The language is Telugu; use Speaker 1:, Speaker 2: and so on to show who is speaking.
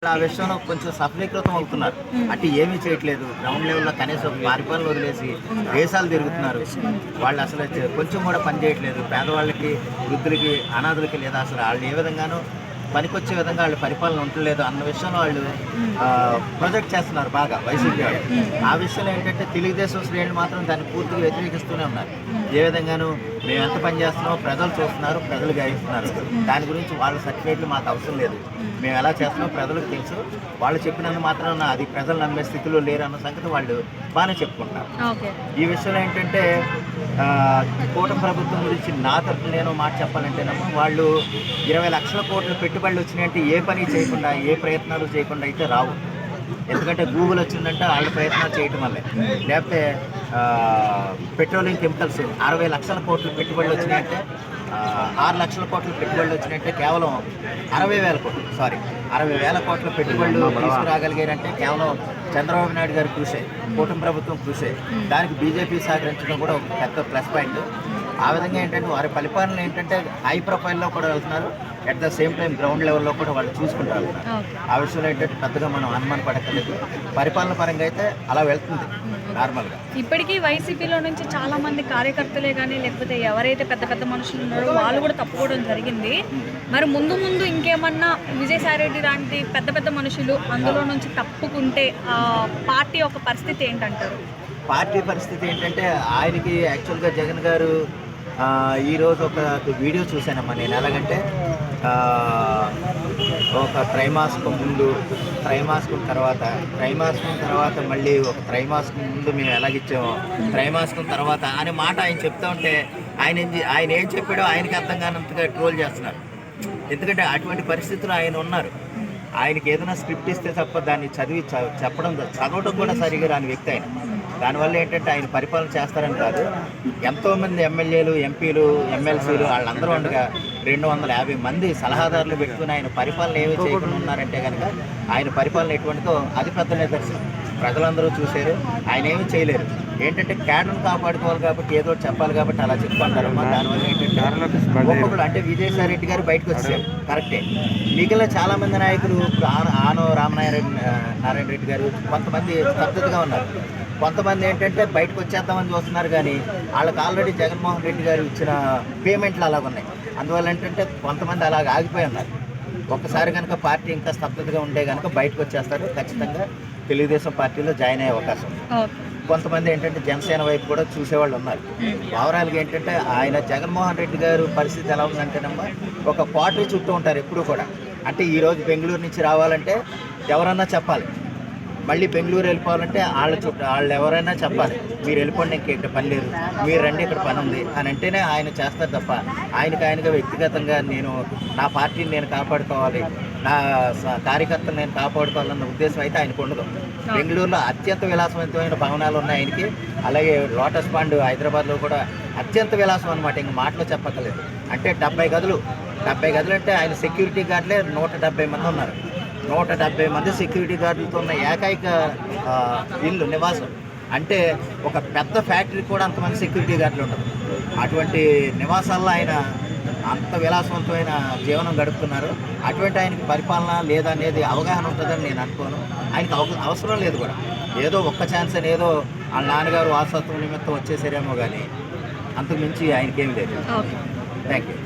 Speaker 1: ఆ విషయంలో కొంచెం సఫలీకృతం అవుతున్నారు. అంటే ఏమీ చేయట్లేదు. గ్రౌండ్ లెవెల్లో కనీసం పరిపాలన వదిలేసి దేశాలు తిరుగుతున్నారు. వాళ్ళు అసలు కొంచెం కూడా పని చేయట్లేదు. పేదవాళ్ళకి, వృద్ధులకి, అనాథులకి లేదా అసలు వాళ్ళు ఏ విధంగానూ పనికొచ్చే విధంగా వాళ్ళు పరిపాలన ఉండలేదు అన్న విషయంలో వాళ్ళు ప్రొజెక్ట్ చేస్తున్నారు బాగా వైసీపీ వాళ్ళు. ఆ విషయంలో ఏంటంటే తెలుగుదేశం శ్రేణులు మాత్రం దాన్ని పూర్తిగా వ్యతిరేకిస్తూనే ఉన్నారు. ఏ విధంగానూ మేము ఎంత పని చేస్తున్నామో ప్రజలు చూస్తున్నారు, ప్రజలు గ్రహిస్తున్నారు. దాని గురించి వాళ్ళ సర్టిఫికేట్లు మాకు అవసరం లేదు. మేము ఎలా చేస్తున్నామో ప్రజలకు తెలుసు. వాళ్ళు చెప్పినందు మాత్రం అది ప్రజలు నమ్మే స్థితిలో లేరు అన్న సంగతి వాళ్ళు బాగానే చెప్పుకుంటున్నారు. ఈ విషయంలో ఏంటంటే కూటమి ప్రభుత్వం గురించి నా తరఫున నేను మాట చెప్పాలంటేనమ్మా, వాళ్ళు 20 లక్షల కోట్ల పెట్టుబడులు వచ్చినాయంటే ఏ పని చేయకుండా, ఏ ప్రయత్నాలు చేయకుండా అయితే రావు. ఎందుకంటే గూగుల్ వచ్చిందంటే వాళ్ళ ప్రయత్నాలు చేయటం వల్లే. లేకపోతే పెట్రోలియం కెమికల్స్ 60 లక్షల కోట్ల పెట్టుబడులు వచ్చినాయంటే 6 లక్షల కోట్ల పెట్టుబడులు వచ్చినాయంటే కేవలం 60,000 కోట్ల పెట్టుబడులు తీసుకురాగలిగారంటే కేవలం చంద్రబాబు నాయుడు గారి కృషి, కూటమి ప్రభుత్వం కృషి. దానికి బీజేపీ సహకరించడం కూడా ఒక పెద్ద ప్లస్ పాయింట్. ఆ విధంగా ఏంటంటే వారి పరిపాలన ఏంటంటే హై ప్రొఫైల్లో కూడా వెళ్తున్నారు. At the same time ground లెవెల్లో కూడా వాళ్ళు చూసుకుంటారు. ఆ విషయంలో ఏంటంటే పెద్దగా మనం అనుమానం పడక్కర్లేదు. పరిపాలన పరంగా అయితే అలా వెళ్తుంది నార్మల్గా.
Speaker 2: ఇప్పటికీ వైసీపీలో నుంచి చాలా మంది కార్యకర్తలే కానీ లేకపోతే ఎవరైతే పెద్ద పెద్ద మనుషులు ఉన్నారో వాళ్ళు కూడా తప్పుకోవడం జరిగింది. మరి ముందు ముందు ఇంకేమన్నా విజయసాయిరెడ్డి లాంటి పెద్ద పెద్ద మనుషులు అందులో నుంచి తప్పుకుంటే పార్టీ ఒక పరిస్థితి ఏంటంటారు?
Speaker 1: పార్టీ పరిస్థితి ఏంటంటే ఆయనకి యాక్చువల్గా జగన్ గారు ఈరోజు ఒక వీడియో చూశానమ్మా నేను. ఎలాగంటే ఒక త్రైమాసికం ముందు, త్రైమాసికం తర్వాత మళ్ళీ ఒక త్రైమాసికం ముందు మేము ఎలాగిచ్చామో త్రైమాసికం తర్వాత అనే మాట ఆయన చెప్తా ఉంటే ఆయన ఏం చెప్పాడో ఆయనకి అర్థం కానంతగా ట్రోల్ చేస్తున్నారు. ఎందుకంటే అటువంటి పరిస్థితులు ఆయన ఉన్నారు. ఆయనకి ఏదైనా స్క్రిప్ట్ ఇస్తే తప్ప దాన్ని చదవడం కూడా సరిగా రాని వ్యక్తి ఆయన. దానివల్ల ఏంటంటే ఆయన పరిపాలన చేస్తారని కాదు, ఎంతోమంది ఎమ్మెల్యేలు, ఎంపీలు, ఎమ్మెల్సీలు వాళ్ళందరూ ఉండగా 250 మంది సలహాదారులు పెట్టుకుని ఆయన పరిపాలన ఏమీ చేయకుండా ఉన్నారంటే కనుక ఆయన పరిపాలన ఎటువంటిదో అది పెద్ద నిదర్శనం. ప్రజలందరూ చూశారు. ఆయన ఏమీ చేయలేరు. ఏంటంటే క్యాడర్ను కాపాడుకోవాలి కాబట్టి ఏదో చెప్పాలి కాబట్టి అలా చెప్పుకుంటారమ్మా. దానివల్ల ఏంటంటే ఒక్కొక్కరు అంటే విజయసాయిరెడ్డి గారు బయటకు వచ్చారు, కరెక్టే. మిగిలిన చాలామంది నాయకులు ఆనో నారాయణ రెడ్డి గారు కొంతమంది స్తబ్దతగా ఉన్నారు. కొంతమంది ఏంటంటే బయటకు వచ్చేద్దామని చూస్తున్నారు. కానీ వాళ్ళకి ఆల్రెడీ జగన్మోహన్ రెడ్డి గారు ఇచ్చిన పేమెంట్లు అలాగ ఉన్నాయి. అందువల్ల ఏంటంటే కొంతమంది అలాగ ఆగిపోయి ఉన్నారు. ఒక్కసారి కనుక పార్టీ ఇంకా స్తబ్దతగా ఉంటే కనుక బయటకు వచ్చేస్తారు. ఖచ్చితంగా తెలుగుదేశం పార్టీలో జాయిన్ అయ్యే అవకాశం ఉంది. కొంతమంది ఏంటంటే జనసేన వైపు కూడా చూసేవాళ్ళు ఉన్నారు. ఓవరాల్గా ఏంటంటే ఆయన జగన్మోహన్ రెడ్డి గారు పరిస్థితి ఎలా ఉందంటేనమ్మా, ఒక క్వార్టర్ చుట్టూ ఉంటారు ఎప్పుడు కూడా. అంటే ఈరోజు బెంగళూరు నుంచి రావాలంటే ఎవరన్నా చెప్పాలి, మళ్ళీ బెంగళూరు వెళ్ళిపోవాలంటే వాళ్ళు ఎవరైనా చెప్పాలి, మీరు వెళ్ళిపోండి, ఇంక పని లేదు, మీరు రండి, ఇక్కడ పని ఉంది అని అంటేనే ఆయన చేస్తారు తప్ప ఆయనగా వ్యక్తిగతంగా నా పార్టీని నేను కాపాడుకోవాలి, నా కార్యకర్తలు నేను కాపాడుకోవాలన్న ఉద్దేశం అయితే ఆయనకు ఉండదు. బెంగళూరులో అత్యంత విలాసవంతమైన భవనాలు ఉన్నాయి ఆయనకి. అలాగే లోటస్ పాండ్ హైదరాబాద్లో కూడా అత్యంత విలాసం అనమాట, ఇంక మాటలో చెప్పక్కర్లేదు. అంటే 70 గదులు అంటే ఆయన సెక్యూరిటీ గార్డులే 170 మంది ఉన్నారు. 170 మంది సెక్యూరిటీ గార్డులతో ఉన్న ఏకైక ఇల్లు నివాసం. అంటే ఒక పెద్ద ఫ్యాక్టరీ కూడా అంతమంది సెక్యూరిటీ గార్డులు ఉండదు. అటువంటి నివాసాల్లో ఆయన అంత విలాసవంతమైన జీవనం గడుపుతున్నారు. అటువంటి ఆయనకి పరిపాలన లేదనేది అవగాహన ఉంటుందని నేను అనుకోను. ఆయనకి అవసరం లేదు కూడా. ఏదో ఒక్క ఛాన్స్ అని ఏదో వాళ్ళ నాన్నగారు వారసత్వం నిమిత్తం వచ్చేసారేమో కానీ అంతకు మించి ఆయనకేమీ లేదు. Thank you.